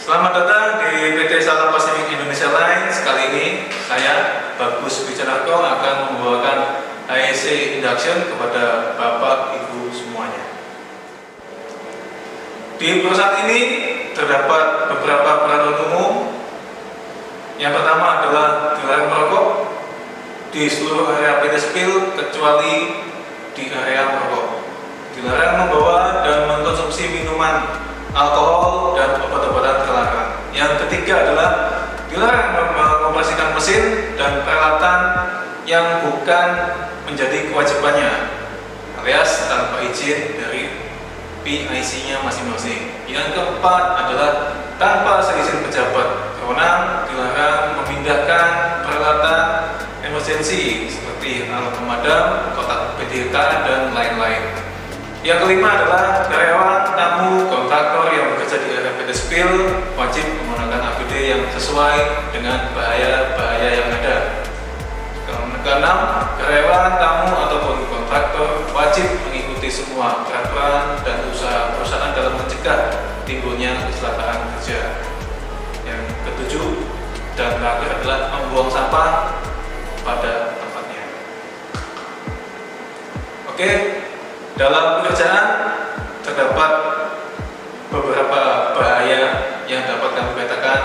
Selamat datang di PT Southern Pacific Indonesia Lines. Kali ini saya, Bagus Wijanarko, akan membawakan HSE Induction kepada Bapak Ibu semuanya. Di perusahaan ini terdapat beberapa peraturan umum. Yang pertama adalah dilarang merokok di seluruh area PT Spill kecuali di area merokok. Dilarang membawa dan mengkonsumsi minuman alkohol dan obat-obatan terlarang. Yang ketiga adalah dilarang mengoperasikan mesin dan peralatan yang bukan menjadi kewajibannya, alias tanpa izin dari PIC-nya masing-masing. Yang keempat adalah tanpa seizin pejabat berwenang, dilarang memindahkan peralatan emergensi seperti alat pemadam, kotak PDK, dan lain-lain. Yang kelima adalah karyawan, tamu, kontraktor yang bekerja di area PT Spill wajib menggunakan APD yang sesuai dengan bahaya-bahaya yang ada. Keenam, karyawan, tamu, ataupun kontraktor wajib mengikuti semua peraturan dan usaha perusahaan dalam mencegah timbulnya kecelakaan kerja. Yang ketujuh dan terakhir adalah membuang sampah pada tempatnya. Oke. Dalam pekerjaan terdapat beberapa bahaya yang dapat kami petakan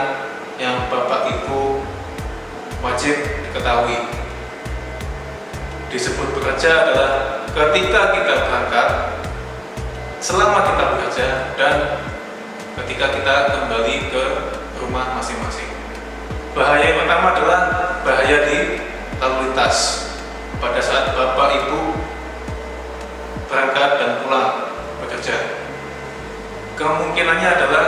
yang Bapak Ibu wajib diketahui. Disebut bekerja adalah ketika kita berangkat, selama kita bekerja, dan ketika kita kembali ke rumah masing-masing. Bahaya yang pertama adalah bahaya di lalu lintas. Pada saat Bapak Ibu berangkat dan pulang bekerja, kemungkinannya adalah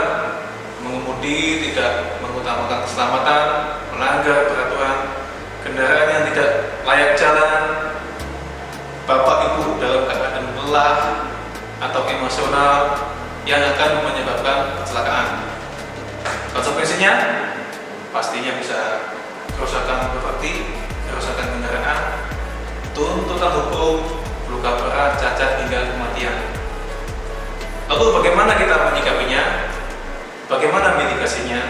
mengemudi tidak mengutamakan keselamatan, melanggar peraturan, kendaraan yang tidak layak jalan, Bapak Ibu dalam keadaan lelah atau emosional yang akan menyebabkan kecelakaan. Konsekuensinya pastinya bisa kerusakan properti, kerusakan kendaraan, tuntutan hukum, luka parah, cacat, hingga kematian. Lalu bagaimana kita menyikapinya? Bagaimana mitigasinya?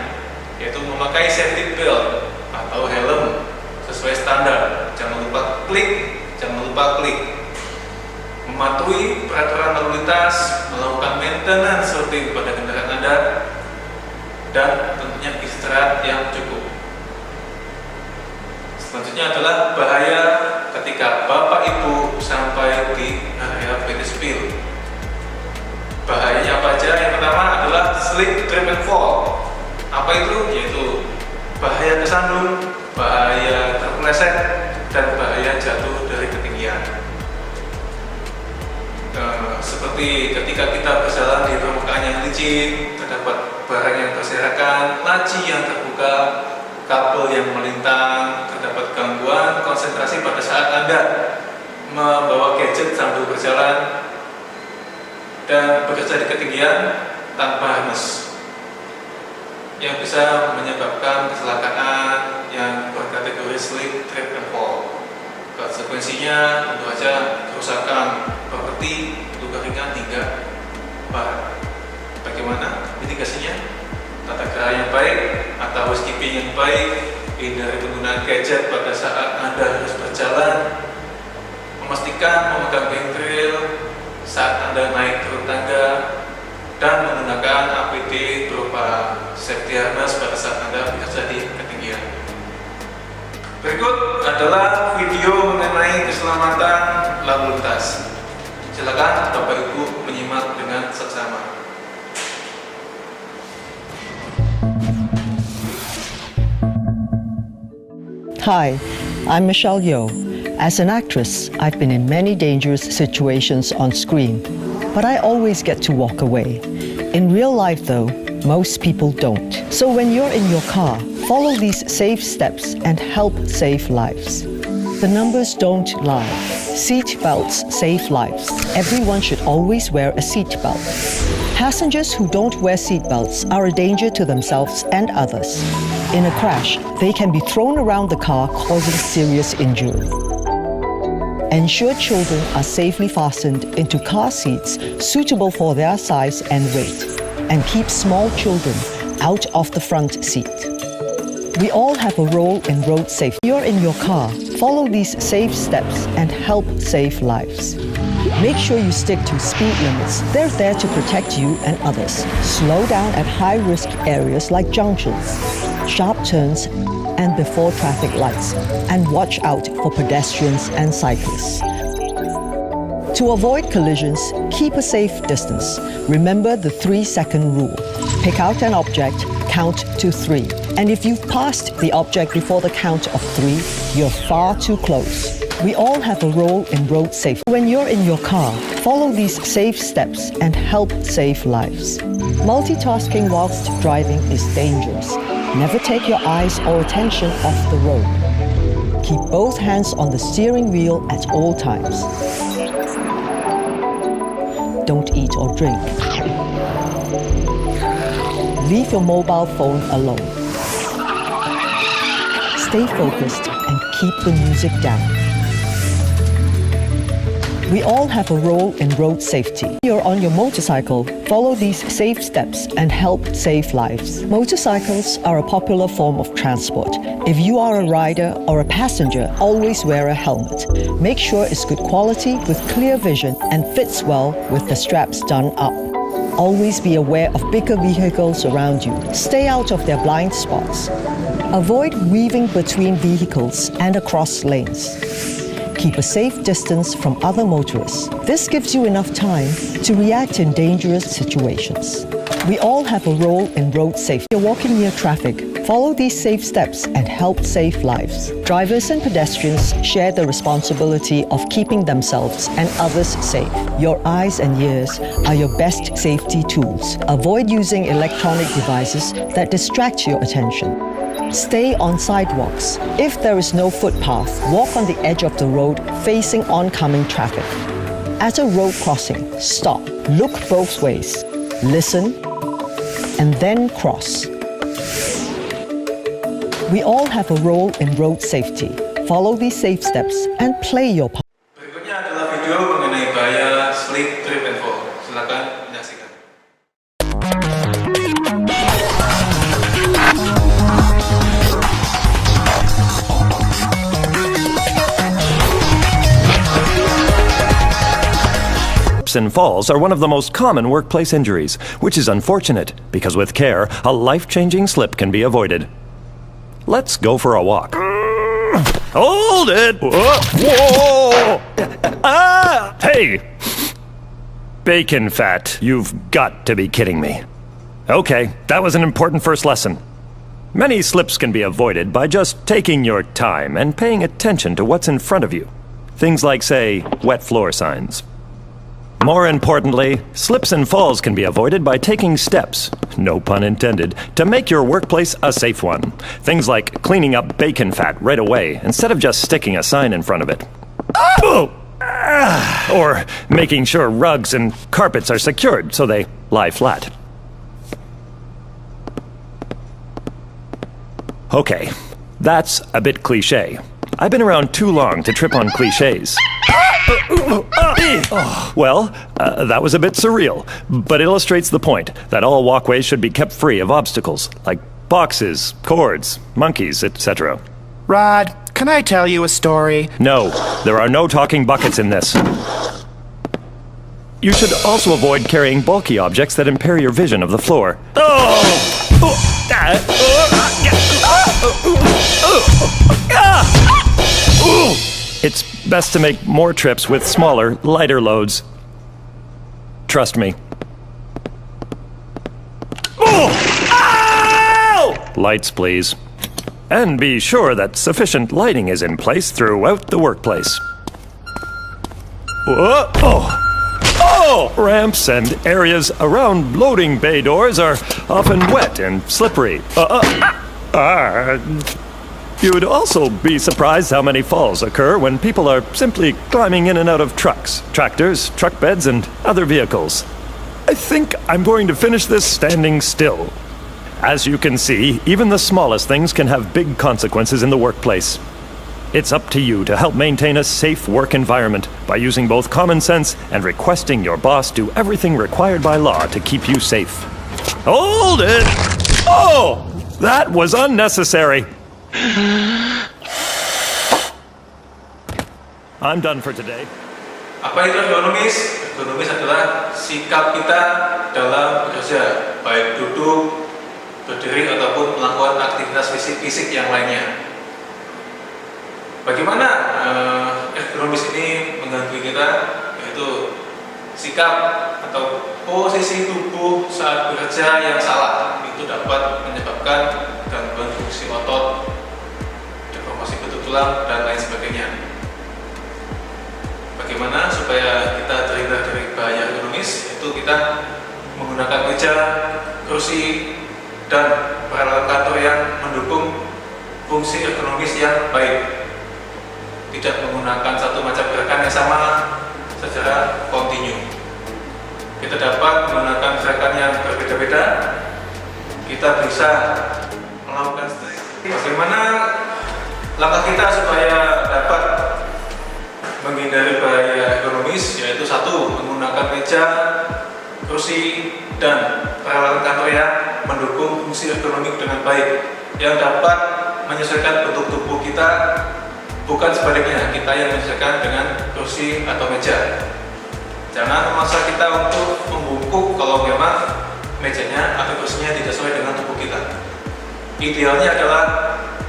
Yaitu memakai safety belt atau helm sesuai standar. Jangan lupa klik. Mematuhi peraturan lalu lintas, melakukan maintenance rutin pada kendaraan Anda, dan tentunya istirahat yang cukup. Selanjutnya adalah bahaya ketika Bapak Ibu sampai di area PT Spill. Bahayanya apa aja? Yang pertama adalah slip, trip, and fall. Apa itu? Yaitu bahaya kesandung, bahaya terpeleset, dan bahaya jatuh dari ketinggian. Seperti ketika kita berjalan di permukaan yang licin, terdapat barang yang berserakan, laci yang terbuka, kabel yang melintang, terdapat gangguan konsentrasi pada saat Anda membawa gadget sambil berjalan dan bekerja di ketinggian tanpa harness, yang bisa menyebabkan kecelakaan yang berkategori slip, trip, and fall. Konsekuensinya tentu saja kerusakan properti, luka ringan, hingga parah. Bagaimana mitigasinya? Tata cara yang baik atau housekeeping yang baik, hindari penggunaan gadget pada saat Anda harus berjalan, memastikan memegang handrail saat Anda naik turun tangga, dan menggunakan APD berupa safety harness pada saat Anda bekerja di ketinggian. Berikut adalah video mengenai keselamatan lalu lintas. Silakan Bapak Ibu menyimak dengan seksama. Hi, I'm Michelle Yeoh. As an actress, I've been in many dangerous situations on screen, but I always get to walk away. In real life though, most people don't. So when you're in your car, follow these safe steps and help save lives. The numbers don't lie. Seat belts save lives. Everyone should always wear a seat belt. Passengers who don't wear seat belts are a danger to themselves and others. In a crash, they can be thrown around the car, causing serious injury. Ensure children are safely fastened into car seats suitable for their size and weight. And keep small children out of the front seat. We all have a role in road safety. You're in your car. Follow these safe steps and help save lives. Make sure you stick to speed limits. They're there to protect you and others. Slow down at high-risk areas like junctions, sharp turns, and before traffic lights. And watch out for pedestrians and cyclists. To avoid collisions, keep a safe distance. Remember the 3-second rule. Pick out an object, count to 3. And if you've passed the object before the count of 3, you're far too close. We all have a role in road safety. When you're in your car, follow these safe steps and help save lives. Multitasking whilst driving is dangerous. Never take your eyes or attention off the road. Keep both hands on the steering wheel at all times. Don't eat or drink. Leave your mobile phone alone. Stay focused and keep the music down. We all have a role in road safety. You're on your motorcycle, follow these safe steps and help save lives. Motorcycles are a popular form of transport. If you are a rider or a passenger, always wear a helmet. Make sure it's good quality with clear vision and fits well with the straps done up. Always be aware of bigger vehicles around you. Stay out of their blind spots. Avoid weaving between vehicles and across lanes. Keep a safe distance from other motorists. This gives you enough time to react in dangerous situations. We all have a role in road safety. You're walking near traffic. Follow these safe steps and help save lives. Drivers and pedestrians share the responsibility of keeping themselves and others safe. Your eyes and ears are your best safety tools. Avoid using electronic devices that distract your attention. Stay on sidewalks. If there is no footpath, walk on the edge of the road facing oncoming traffic. At a road crossing, stop, look both ways, listen, and then cross. We all have a role in road safety. Follow these safe steps and play your part. Berikutnya adalah video mengenai bahaya slip, trip, and fall. Silakan menyaksikan. Slips and falls are one of the most common workplace injuries, which is unfortunate because with care, a life-changing slip can be avoided. Let's go for a walk. Hold it! Whoa! Ah! Hey! Bacon fat. You've got to be kidding me. Okay, that was an important first lesson. Many slips can be avoided by just taking your time and paying attention to what's in front of you. Things like, say, wet floor signs. More importantly, slips and falls can be avoided by taking steps, no pun intended, to make your workplace a safe one. Things like cleaning up bacon fat right away instead of just sticking a sign in front of it. Or making sure rugs and carpets are secured so they lie flat. Okay, that's a bit cliche. I've been around too long to trip on cliches. Well, that was a bit surreal, but illustrates the point that all walkways should be kept free of obstacles, like boxes, cords, monkeys, etc. Rod, can I tell you a story? No, there are no talking buckets in this. You should also avoid carrying bulky objects that impair your vision of the floor. It's best to make more trips with smaller, lighter loads. Trust me. Lights, please. And be sure that sufficient lighting is in place throughout the workplace. Ramps and areas around loading bay doors are often wet and slippery. You would also be surprised how many falls occur when people are simply climbing in and out of trucks, tractors, truck beds, and other vehicles. I think I'm going to finish this standing still. As you can see, even the smallest things can have big consequences in the workplace. It's up to you to help maintain a safe work environment by using both common sense and requesting your boss do everything required by law to keep you safe. Hold it! Oh! That was unnecessary. I'm done for today. Apa itu ergonomis? Ergonomis adalah sikap kita dalam bekerja, baik duduk, berdiri, ataupun melakukan aktivitas fisik yang lainnya. Bagaimana ergonomis ini mengganggu kita? Yaitu sikap atau posisi tubuh saat bekerja yang salah itu dapat menyebabkan gangguan fungsi otot, deformasi bentuk tulang, dan lain sebagainya. Bagaimana supaya kita terhindar dari bahaya ergonomis? Itu kita menggunakan meja, kursi, dan peralatan kantor yang mendukung fungsi ergonomis yang baik. Tidak menggunakan satu macam gerakan yang sama secara kontinu. Kita dapat menggunakan gerakan yang berbeda-beda. Kita bisa melakukan stretching. Bagaimana langkah kita supaya dapat menghindari bahaya ergonomis? Yaitu satu, menggunakan meja, kursi, dan peralatan kantor yang mendukung fungsi ergonomik dengan baik, yang dapat menyesuaikan bentuk tubuh kita, bukan sebaliknya kita yang menyesuaikan dengan kursi atau meja. Jangan memaksa kita untuk membungkuk kalau memang mejanya atau kursinya tidak sesuai dengan tubuh kita. Idealnya adalah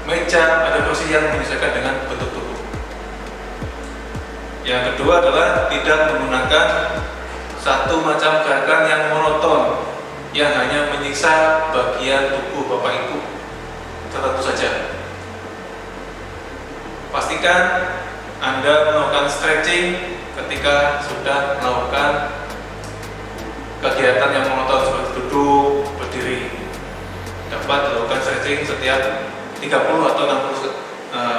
meja atau kursi yang menyesuaikan dengan bentuk tubuh. Yang kedua adalah tidak menggunakan satu macam gerakan yang monoton, yang hanya menyiksa bagian tubuh Bapak Ibu tertentu saja. Pastikan Anda melakukan stretching ketika sudah melakukan kegiatan yang monoton seperti duduk, berdiri. Dapat dilakukan stretching setiap 30 atau 60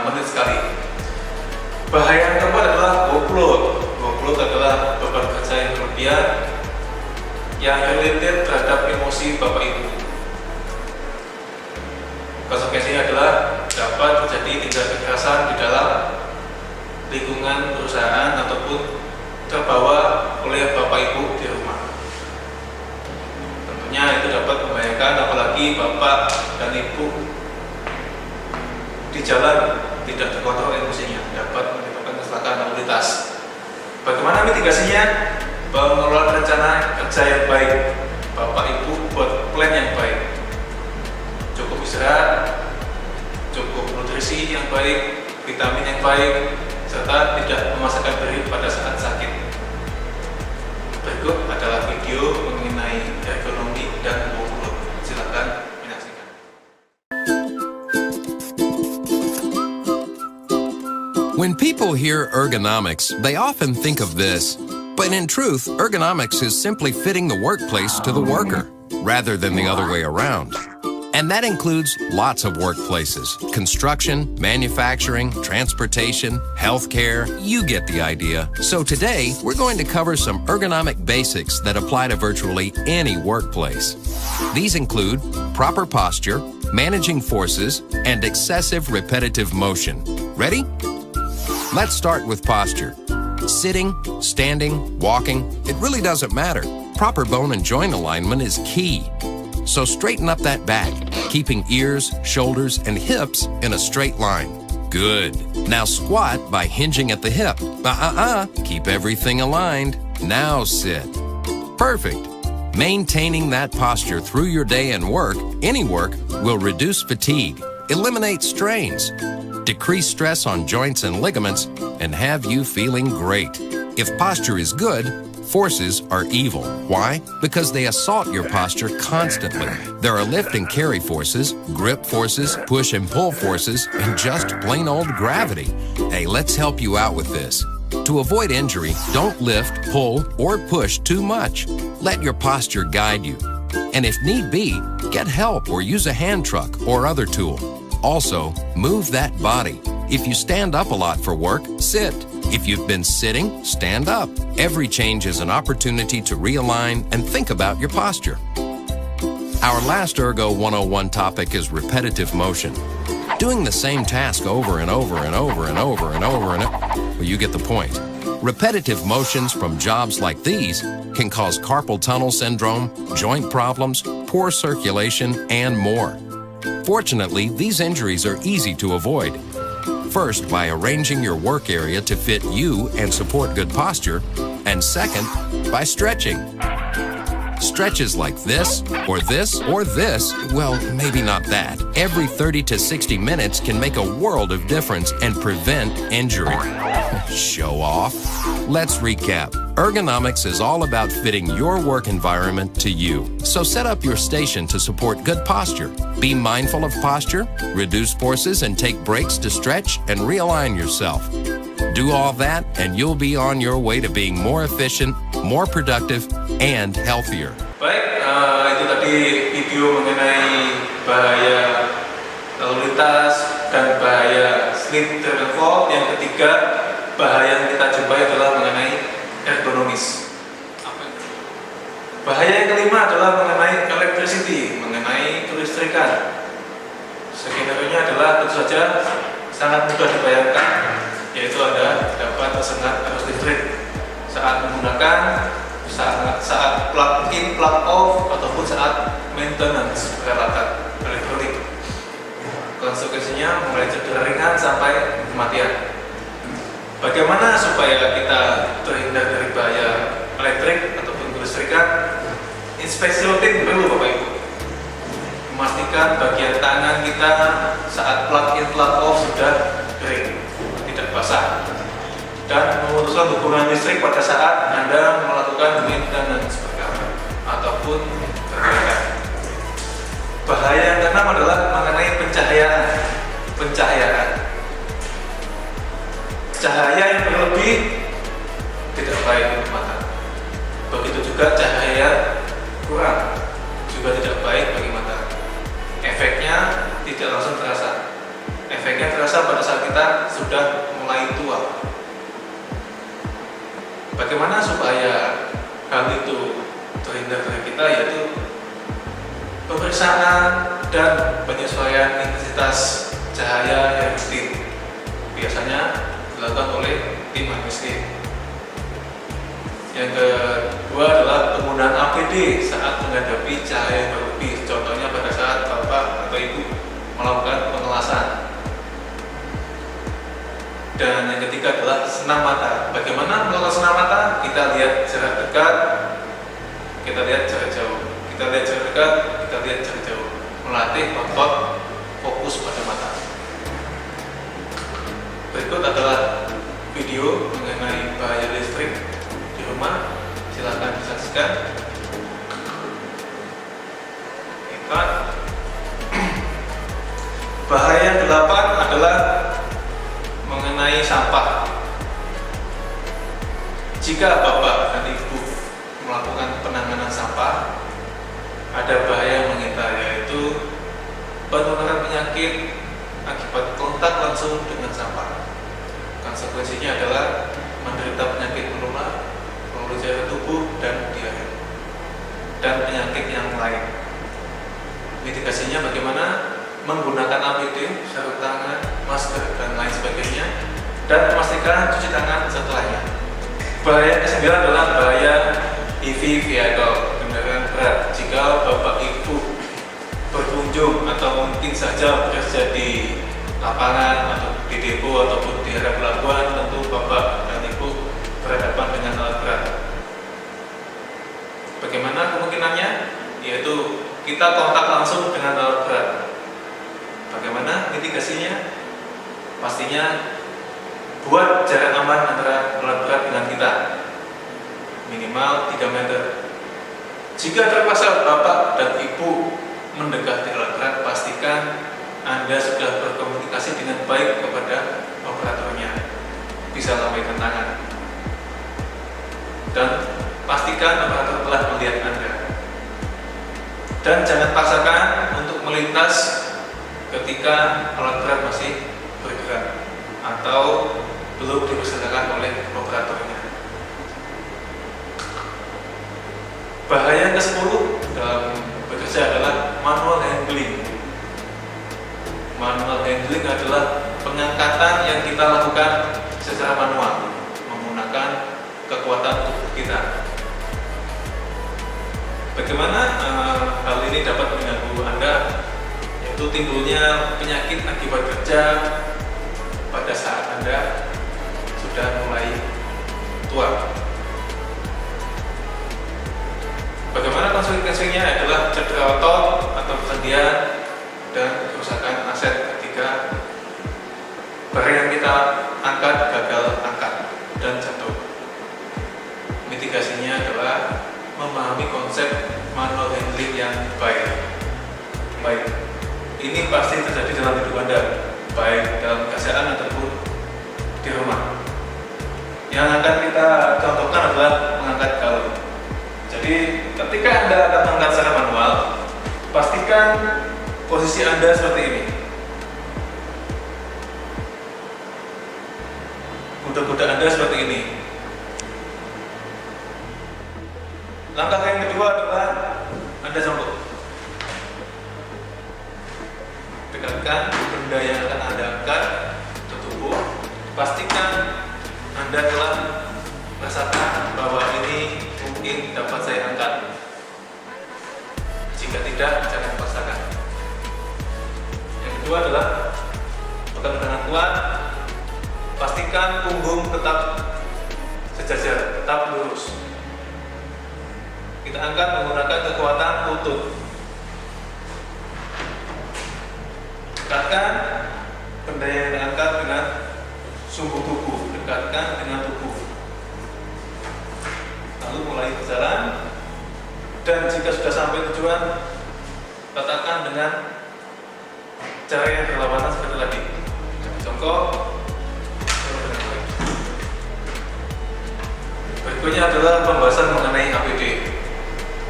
menit sekali. Bahaya yang keempat adalah workload. Workload adalah beban kerja yang berlebihan yang related terhadap emosi Bapak Ibu. Konsekuensinya adalah dapat terjadi tindak kekerasan di dalam lingkungan perusahaan ataupun terbawa oleh Bapak Ibu di rumah. Tentunya itu dapat membahayakan, apalagi Bapak dan Ibu di jalan tidak terkontrol emosinya, dapat menyebabkan kecelakaan lalu lintas. Bagaimana mitigasinya? Pengelolaan rencana kerja yang baik. Bapak Ibu buat plan yang baik. Cukup istirahat, cukup nutrisi yang baik, vitamin yang baik, serta tidak memaksakan diri pada saat sakit. Berikut adalah video mengenai ergonomi dan workload. Silakan menyaksikan. When people hear ergonomics, they often think of this. But in truth, ergonomics is simply fitting the workplace to the worker, rather than the other way around. And that includes lots of workplaces: construction, manufacturing, transportation, healthcare. You get the idea. So today, we're going to cover some ergonomic basics that apply to virtually any workplace. These include proper posture, managing forces, and excessive repetitive motion. Ready? Let's start with posture. Sitting, standing, walking, it really doesn't matter. Proper bone and joint alignment is key. So straighten up that back, keeping ears, shoulders, and hips in a straight line. Good. Now squat by hinging at the hip. Keep everything aligned. Now sit. Perfect. Maintaining that posture through your day and work, any work, will reduce fatigue, eliminate strains, decrease stress on joints and ligaments, and have you feeling great. If posture is good, forces are evil. Why? Because they assault your posture constantly. There are lift and carry forces, grip forces, push and pull forces, and just plain old gravity. Hey, let's help you out with this. To avoid injury, don't lift, pull, or push too much. Let your posture guide you. And if need be, get help or use a hand truck or other tool. Also, move that body. If you stand up a lot for work, sit. If you've been sitting, stand up. Every change is an opportunity to realign and think about your posture. Our last Ergo 101 topic is repetitive motion. Doing the same task over and over and over and over and over and over. Well, you get the point. Repetitive motions from jobs like these can cause carpal tunnel syndrome, joint problems, poor circulation, and more. Fortunately, these injuries are easy to avoid. First, by arranging your work area to fit you and support good posture, and second, by stretching. Stretches like this, or this, or this, well, maybe not that. Every 30 to 60 minutes can make a world of difference and prevent injury. Show off. Let's recap. Ergonomics is all about fitting your work environment to you. So set up your station to support good posture. Be mindful of posture, reduce forces, and take breaks to stretch and realign yourself. Do all that, and you'll be on your way to being more efficient, more productive, and healthier. Baik, itu tadi video mengenai bahaya lalu lintas dan bahaya slip and fall. Yang ketiga, bahaya yang kita jumpai adalah mengenai ergonomis. Bahaya yang kelima adalah mengenai electricity, mengenai kelistrikan. Skenario-nya adalah tentu saja sangat mudah dibayangkan, yaitu dapat tersengat arus listrik saat menggunakan, saat plug in, plug off, ataupun saat maintenance peralatan elektronik. Konsekuensinya mulai cedera ringan sampai kematian. Bagaimana supaya kita terhindar dari bahaya elektrik ataupun kelistrikan? Inspeksi rutin perlu Bapak Ibu. Memastikan bagian tangan kita saat plug in, plug off sudah kering, tidak basah. Dan memutuskan hubungan listrik pada saat Anda melakukan maintenance perkara ataupun perbaikan. Bahaya yang keenam adalah mengenai pencahayaan. Cahaya yang berlebih tidak baik untuk mata. Begitu juga cahaya kurang juga tidak baik bagi mata. Efeknya tidak langsung terasa. Efeknya terasa pada saat kita sudah mulai tua. Bagaimana supaya hal itu terhindar dari kita, yaitu pemeriksaan dan penyesuaian intensitas cahaya yang rutin, biasanya dilakukan oleh tim anestesi. Yang kedua adalah penggunaan APD saat menghadapi cahaya yang berlebih. Contohnya pada saat Bapak atau Ibu melakukan pengelasan. Dan yang ketiga adalah senam mata. Bagaimana melakukan senam mata? Kita lihat jarak dekat, kita lihat jarak jauh. Kita lihat jarak dekat, kita lihat jarak jauh. Melatih otot fokus pada mata. Berikut adalah video mengenai bahaya listrik di rumah. Silakan disaksikan. Bahaya yang ke-8 adalah mengenai sampah. Jika Bapak dan Ibu melakukan penanganan sampah, ada bahaya yang mengintai, yaitu penularan penyakit akibat kontak langsung dengan sampah. Konsekuensinya adalah menderita penyakit menular, pembuluh darah tubuh, dan diare, dan penyakit yang lain. Mitigasinya bagaimana? Menggunakan APD, sarung tangan, masker, dan lain sebagainya, dan memastikan cuci tangan setelahnya. Bahaya ke-9 adalah bahaya EV vehicle, kendaraan berat. Jika Bapak Ibu berkunjung atau mungkin saja bekerja di lapangan atau di depo ataupun di area pelabuhan, tentu Bapak dan Ibu berhadapan dengan alat berat. Bagaimana kemungkinannya? Yaitu kita kontak langsung dengan alat berat. Bagaimana mitigasinya? Pastinya buat jarak aman antara alat berat dengan kita, minimal 3 meter. Jika terpaksa Bapak dan Ibu mendekati alat berat, pastikan Anda sudah berkomunikasi dengan baik kepada operatornya, bisa lambaikan tangan, dan pastikan operator telah melihat Anda. Dan jangan paksakan untuk melintas ketika alat berat masih bergerak atau belum dipersilakan oleh operatornya. Bahaya ke-10 dalam bekerja adalah manual handling. Manual handling adalah pengangkatan yang kita lakukan secara manual menggunakan kekuatan tubuh kita. Bagaimana hal ini dapat mengganggu Anda, yaitu timbulnya penyakit akibat kerja pada saat Anda sudah mulai tua. Bagaimana konsekuensinya adalah cedera otot atau kesendian dan kerusakan aset ketika barang yang kita angkat gagal angkat dan jatuh. Mitigasinya adalah memahami konsep manual handling yang baik. Ini pasti terjadi dalam hidup Anda, baik dalam pekerjaan ataupun di rumah. Yang akan kita contohkan adalah mengangkat galon. Jadi ketika Anda akan mengangkat secara manual, pastikan posisi Anda seperti ini. Kuda-kuda Anda seperti ini. Langkah yang kedua adalah Anda jongkok. Tegakkan benda yang akan Anda angkat ke tubuh. Pastikan Anda telah merasakan bahwa ini mungkin dapat saya angkat. Jika tidak, jangan paksakan. Yang kedua adalah pegang dengan kuat. Pastikan punggung tetap sejajar, tetap lurus. Kita angkat menggunakan kekuatan lutut. Dekatkan benda yang diangkat dengan sumbu tubuh, dekatkan dengan tubuh. Lalu mulai berjalan, dan jika sudah sampai tujuan, letakkan dengan cara yang berlawanan seperti tadi. Jongkok. Berikutnya adalah pembahasan mengenai APD.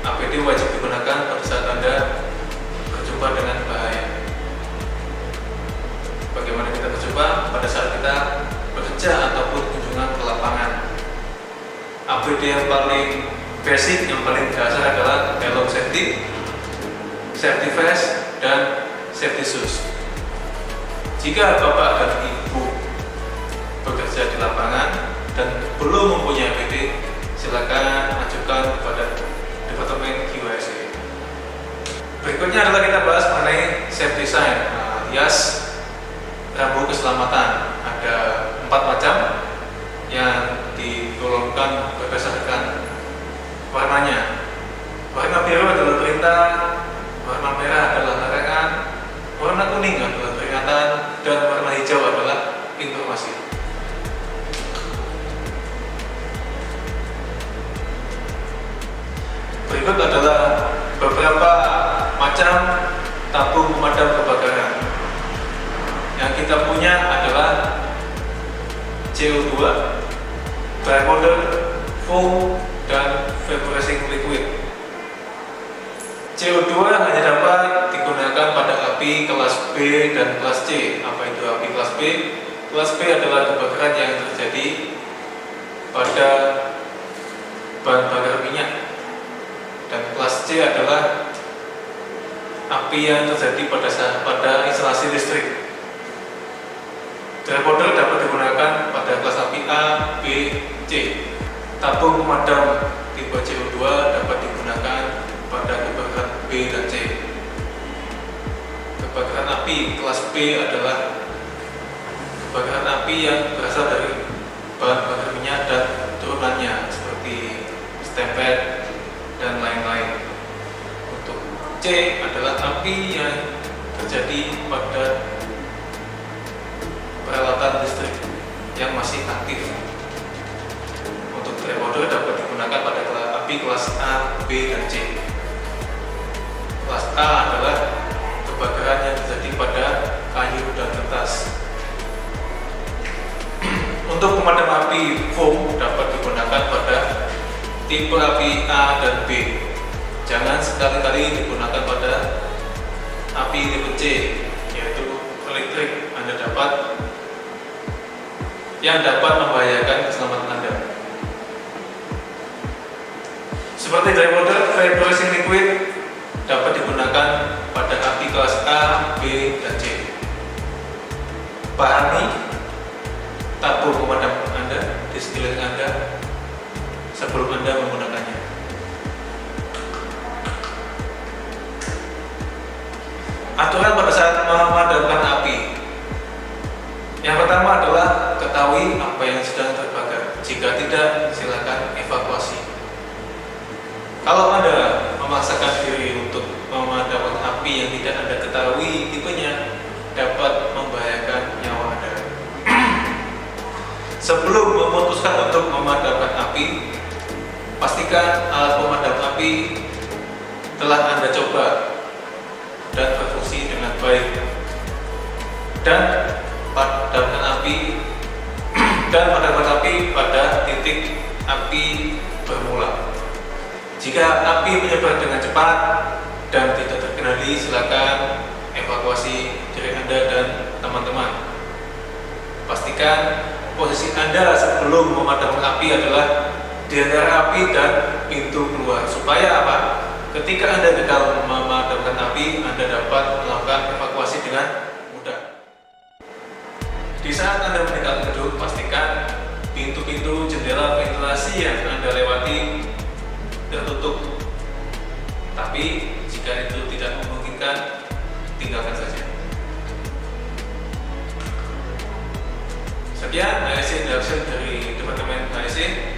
APD wajib digunakan pada saat Anda berjumpa dengan bahaya. Bagaimana kita berjumpa? Pada saat kita bekerja ataupun kunjungan ke lapangan. APD yang paling basic, yang paling dasar adalah helm safety, safety vest, dan safety shoes. Jika Bapak dan Ibu bekerja di lapangan dan belum mempunyai APD, silakan ajukan kepada Departemen QHSE. Berikutnya adalah kita bahas mengenai safety sign, alias rambu keselamatan. Ada 4 macam yang digolongkan berdasarkan warnanya. Warna biru adalah perintah, warna merah adalah larangan, warna kuning adalah peringatan, dan warna hijau adalah informasi. Berikut adalah beberapa macam tabung pemadam kebakaran. Yang kita punya adalah CO2, dry powder, foam, dan vaporizing liquid. CO2 hanya dapat digunakan pada api kelas B dan kelas C. Apa itu api kelas B? Kelas B adalah kebakaran yang terjadi pada bahan bakar minyak. Dan kelas C adalah api yang terjadi pada instalasi listrik. Dry powder dapat digunakan pada kelas api A, B, C. Tabung pemadam tipe CO2 dapat digunakan pada kebakaran B dan C. Kebakaran api kelas B adalah kebakaran api yang berasal dari bahan bakar minyak dan turunannya seperti stempel dan lain-lain. Untuk C adalah api yang terjadi pada peralatan listrik yang masih aktif. Untuk dry powder dapat digunakan pada api kelas A, B, dan C. Kelas A adalah kebakaran yang terjadi pada kayu dan kertas. Untuk pemadam api foam dapat digunakan pada tipe api A dan B. Jangan sekali-kali digunakan pada api tipe C, yaitu elektrik. Yang dapat membahayakan keselamatan Anda. Seperti dry powder, vaporizing liquid dapat digunakan pada api kelas A, B, dan C. Pahami tabung pemadam Anda di sekeliling Anda sebelum Anda menggunakannya. aturan pada saat memadamkan api. Yang pertama adalah ketahui apa yang sedang terbakar. Jika tidak, silakan evakuasi. Kalau Anda memaksakan diri untuk memadamkan api yang tidak Anda ketahui tipenya, dapat membahayakan nyawa Anda. Sebelum memutuskan untuk memadamkan api, pastikan alat pemadam api telah Anda coba dan berfungsi dengan baik, dan padamkan api pada titik api bermula. Jika api menyebar dengan cepat dan tidak terkendali, silakan evakuasi diri Anda dan teman-teman. Pastikan posisi Anda sebelum memadamkan api adalah di antara api dan pintu keluar, supaya apa? Ketika Anda gagal memadamkan api, Anda dapat melakukan evakuasi dengan mudah. Di saat Anda meninggalkan gedung, pastikan pintu-pintu, jendela, ventilasi yang Anda lewati tertutup. Tapi jika itu tidak memungkinkan, tinggalkan saja. Sekian HSE Introduction dari Departemen HSE.